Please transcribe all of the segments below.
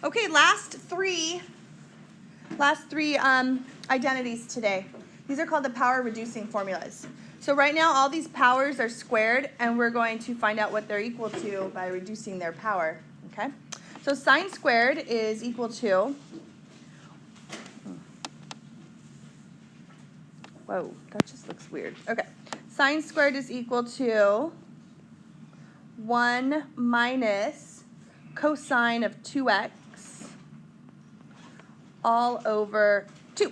Okay, last three identities today. These are called the power reducing formulas. So right now all these powers are squared, and we're going to find out what they're equal to by reducing their power. Okay? So sine squared is equal to, whoa, that just looks weird. Okay, sine squared is equal to 1 minus cosine of 2x all over 2.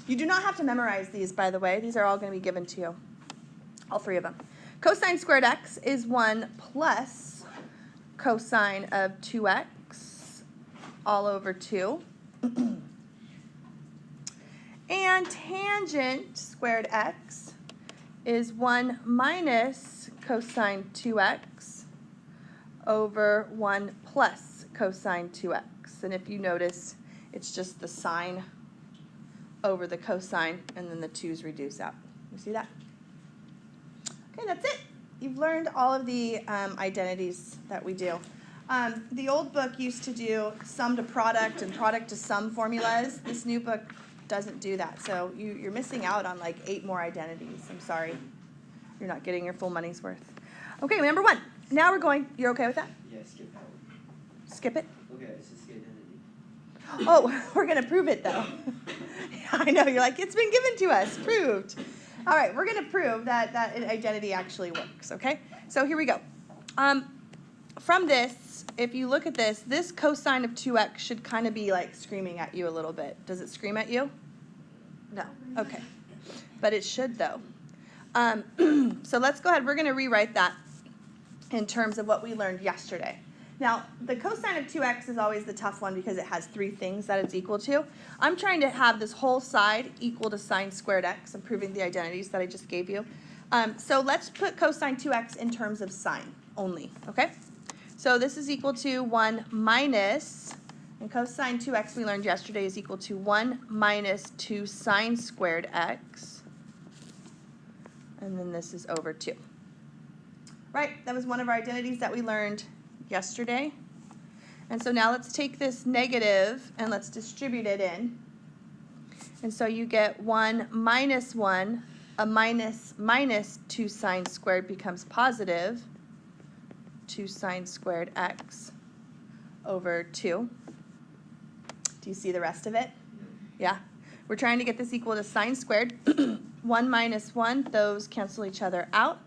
You do not have to memorize these, by the way. These are all going to be given to you, all three of them. Cosine squared x is 1 plus cosine of 2x all over 2. And tangent squared x is 1 minus cosine 2x over 1 plus cosine 2x. And if you notice, it's just the sine over the cosine, and then the 2's reduce out. You see that? Okay, that's it. You've learned all of the identities that we do. The old book used to do sum to product and product to sum formulas. This new book doesn't do that, so you're missing out on like 8 more identities. I'm sorry. You're not getting your full money's worth. Okay, number 1. Now we're going, you're okay with that? Yeah, skip that one. Skip it? Okay, it's just identity. Oh, we're going to prove it, though. Yeah, I know, you're like, it's been given to us, proved. All right, we're going to prove that identity actually works, okay? So here we go. From this, if you look at this, this cosine of 2x should kind of be like screaming at you a little bit. Does it scream at you? No. Okay. But it should, though. So let's go ahead. We're going to rewrite that in terms of what we learned yesterday. Now, the cosine of 2x is always the tough one because it has 3 things that it's equal to. I'm trying to have this whole side equal to sine squared x. I'm proving the identities that I just gave you. So let's put cosine 2x in terms of sine only, okay? So this is equal to 1 minus, and cosine 2x we learned yesterday is equal to 1 minus 2 sine squared x. And then this is over 2. Right, that was one of our identities that we learned yesterday. And so now let's take this negative and let's distribute it in. And so you get 1 minus 1, a minus 2 sine squared becomes positive 2 sine squared x over 2. Do you see the rest of it? Yeah. We're trying to get this equal to sine squared. 1 minus 1, those cancel each other out.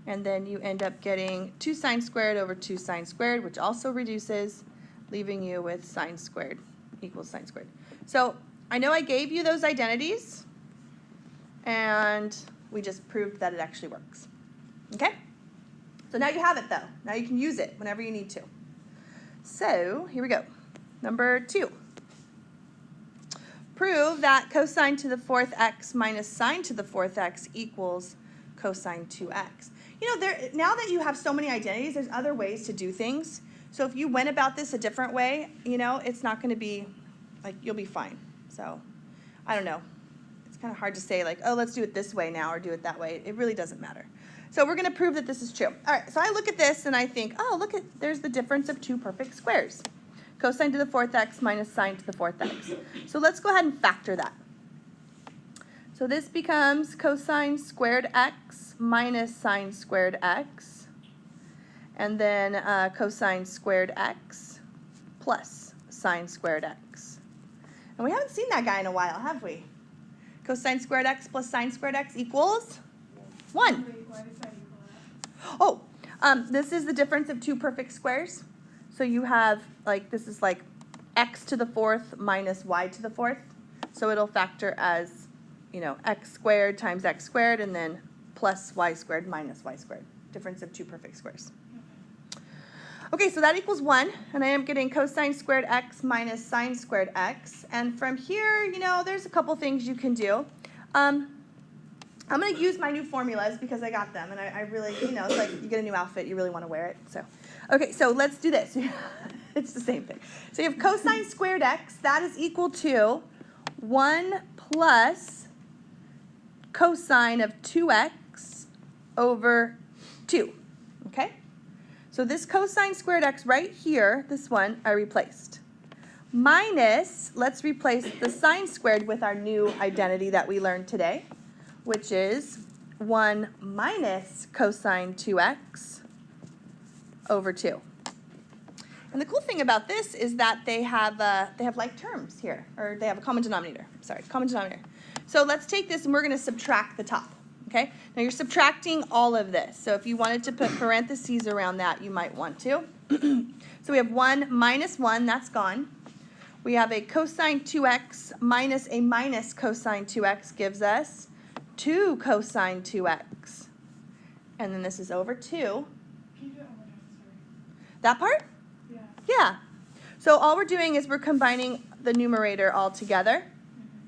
And then you end up getting 2 sine squared over 2 sine squared, which also reduces, leaving you with sine squared equals sine squared. So I know I gave you those identities, and we just proved that it actually works. Okay? So now you have it, though. Now you can use it whenever you need to. So here we go. Number 2. Prove that cosine to the 4th x minus sine to the 4th x equals cosine 2x. You know, now that you have so many identities, there's other ways to do things. So if you went about this a different way, you know, it's not going to be, like, you'll be fine. So, I don't know. It's kind of hard to say, like, oh, let's do it this way now or do it that way. It really doesn't matter. So we're going to prove that this is true. All right, so I look at this and I think, oh, look, there's the difference of 2 perfect squares. Cosine to the 4th x minus sine to the 4th x. So let's go ahead and factor that. So this becomes cosine squared x minus sine squared x, and then cosine squared x plus sine squared x. And we haven't seen that guy in a while, have we? Cosine squared x plus sine squared x equals 1. Wait, why does that equal that? Oh, this is the difference of 2 perfect squares. So you have, like, this is like x to the 4th minus y to the 4th. So it'll factor as, you know, x squared times x squared, and then plus y squared minus y squared. Difference of 2 perfect squares. Okay, so that equals 1, and I am getting cosine squared x minus sine squared x. And from here, you know, there's a couple things you can do. I'm going to use my new formulas because I got them, and I really, you know, it's like you get a new outfit, you really want to wear it. So, okay, so let's do this. It's the same thing. So you have cosine squared x. That is equal to 1 plus cosine of 2x over 2, okay? So this cosine squared x right here, this one, I replaced. Minus, let's replace the sine squared with our new identity that we learned today, which is 1 minus cosine 2x over 2. And the cool thing about this is that they have like terms here, or they have a common denominator. Sorry, common denominator. So let's take this and we're going to subtract the top. Okay? Now you're subtracting all of this. So if you wanted to put parentheses around that, you might want to. So we have 1 minus 1, that's gone. We have a cosine 2x minus a minus cosine 2x gives us 2 cosine 2x. And then this is over 2. Can you do it one more time? Sorry. That part? Yeah. Yeah. So all we're doing is we're combining the numerator all together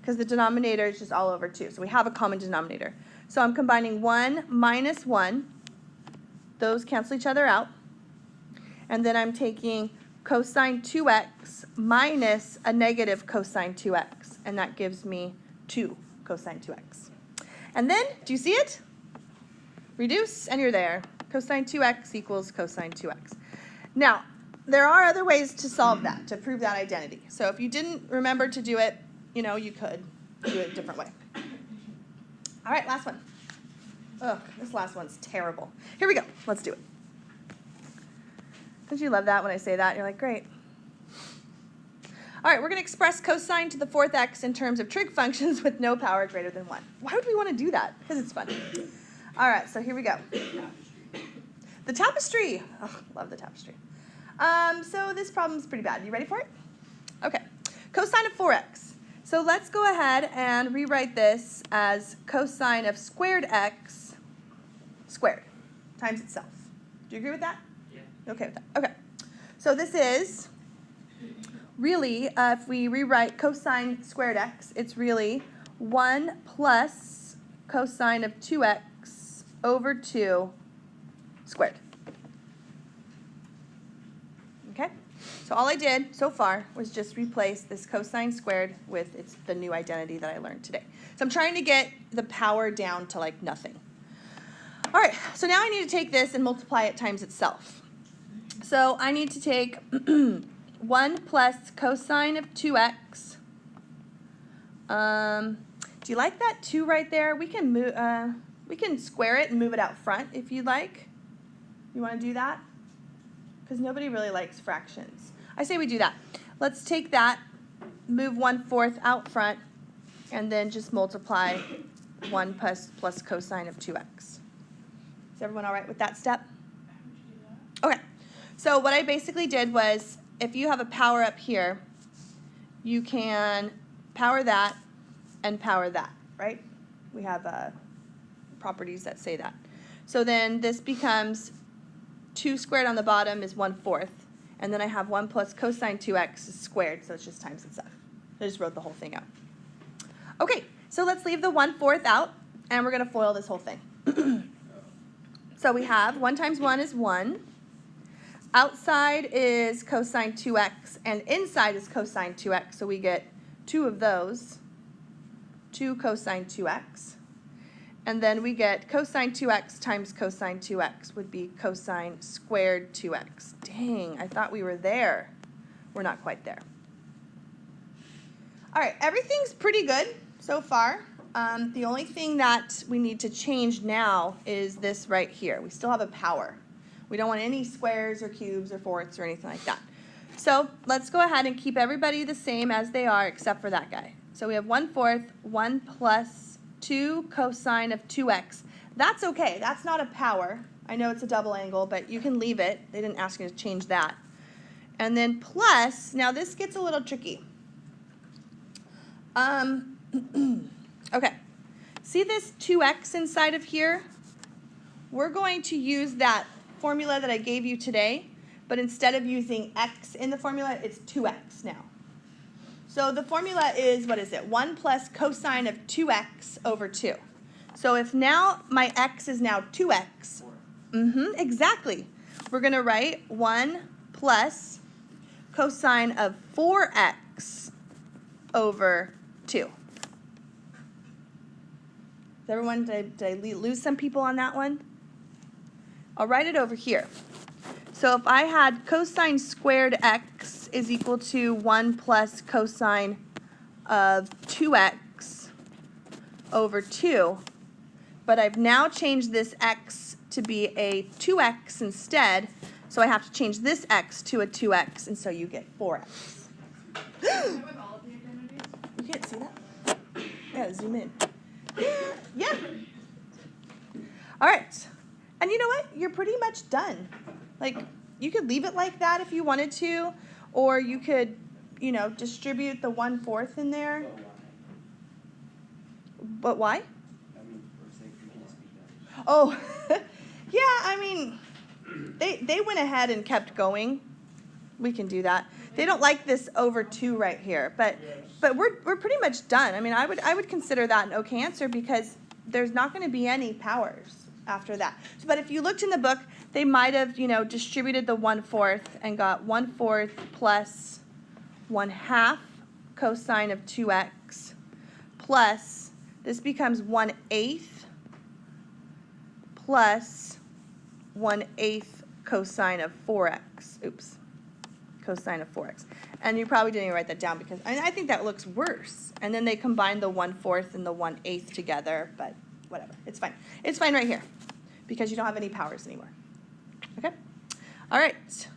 because the denominator is just all over 2. So we have a common denominator. So I'm combining 1 minus 1. Those cancel each other out. And then I'm taking cosine 2x minus a negative cosine 2x. And that gives me 2 cosine 2x. And then, do you see it? Reduce, and you're there. Cosine 2x equals cosine 2x. Now, there are other ways to solve that, to prove that identity. So if you didn't remember to do it, you know, you could do it a different way. All right, last one. Ugh, this last one's terrible. Here we go. Let's do it. Don't you love that when I say that? You're like, great. All right, we're going to express cosine to the 4th x in terms of trig functions with no power greater than 1. Why would we want to do that? Because it's fun. All right, so here we go. The tapestry. Oh, love the tapestry. So this problem's pretty bad. You ready for it? Okay. Cosine of 4x. So let's go ahead and rewrite this as cosine of squared x squared times itself. Do you agree with that? Yeah. Okay with that. Okay. So this is really, if we rewrite cosine squared x, it's really 1 plus cosine of 2x over 2 squared. Okay? So all I did so far was just replace this cosine squared with the new identity that I learned today. So I'm trying to get the power down to like nothing. All right, so now I need to take this and multiply it times itself. So I need to take 1 plus cosine of 2x. Do you like that 2 right there? We can move. We can square it and move it out front if you'd like. You want to do that? Because nobody really likes fractions. I say we do that. Let's take that, move 1/4 out front, and then just multiply 1 plus cosine of 2x. Is everyone all right with that step? Okay. So what I basically did was, if you have a power up here, you can power that and power that, right? We have properties that say that. So then this becomes 2 squared on the bottom is 1/4. And then I have 1 plus cosine 2x is squared, so it's just times itself. I just wrote the whole thing out. Okay, so let's leave the 1/4 out, and we're going to FOIL this whole thing. So we have 1 times 1 is 1. Outside is cosine 2x, and inside is cosine 2x, so we get 2 of those, 2 cosine 2x. And then we get cosine 2x times cosine 2x would be cosine squared 2x. Dang, I thought we were there. We're not quite there. All right, everything's pretty good so far. The only thing that we need to change now is this right here. We still have a power. We don't want any squares or cubes or fourths or anything like that. So let's go ahead and keep everybody the same as they are except for that guy. So we have 1/4, 1 plus 2 cosine of 2x. That's okay. That's not a power. I know it's a double angle, but you can leave it. They didn't ask you to change that. And then plus, now this gets a little tricky. Okay. See this 2x inside of here? We're going to use that formula that I gave you today, but instead of using x in the formula, it's 2x now. So the formula is, what is it? 1 plus cosine of 2x over 2. So if now my x is now 2x, exactly. We're going to write 1 plus cosine of 4x over 2. Is everyone, did I lose some people on that one? I'll write it over here. So if I had cosine squared x is equal to 1 plus cosine of 2x over 2, but I've now changed this x to be a 2x instead, so I have to change this x to a 2x, and so you get 4x. Is that with all of the identities? You can't see that? Yeah, zoom in. Yeah. All right. And you know what? You're pretty much done. Like, you could leave it like that if you wanted to, or you could, you know, distribute the 1/4 in there. But why? I mean, for sake, we can speak that. Oh, yeah, I mean, they went ahead and kept going. We can do that. They don't like this over 2 right here, but we're pretty much done. I mean, I would consider that an okay answer because there's not going to be any powers after that. So, but if you looked in the book, they might have, you know, distributed the 1/4 and got 1/4 plus 1/2 cosine of 2x plus, this becomes 1/8 plus 1/8 cosine of 4x. Oops. Cosine of 4x. And you probably didn't even write that down because I think that looks worse. And then they combine the 1/4 and the 1/8 together, but whatever. It's fine. It's fine right here because you don't have any powers anymore. Okay? All right.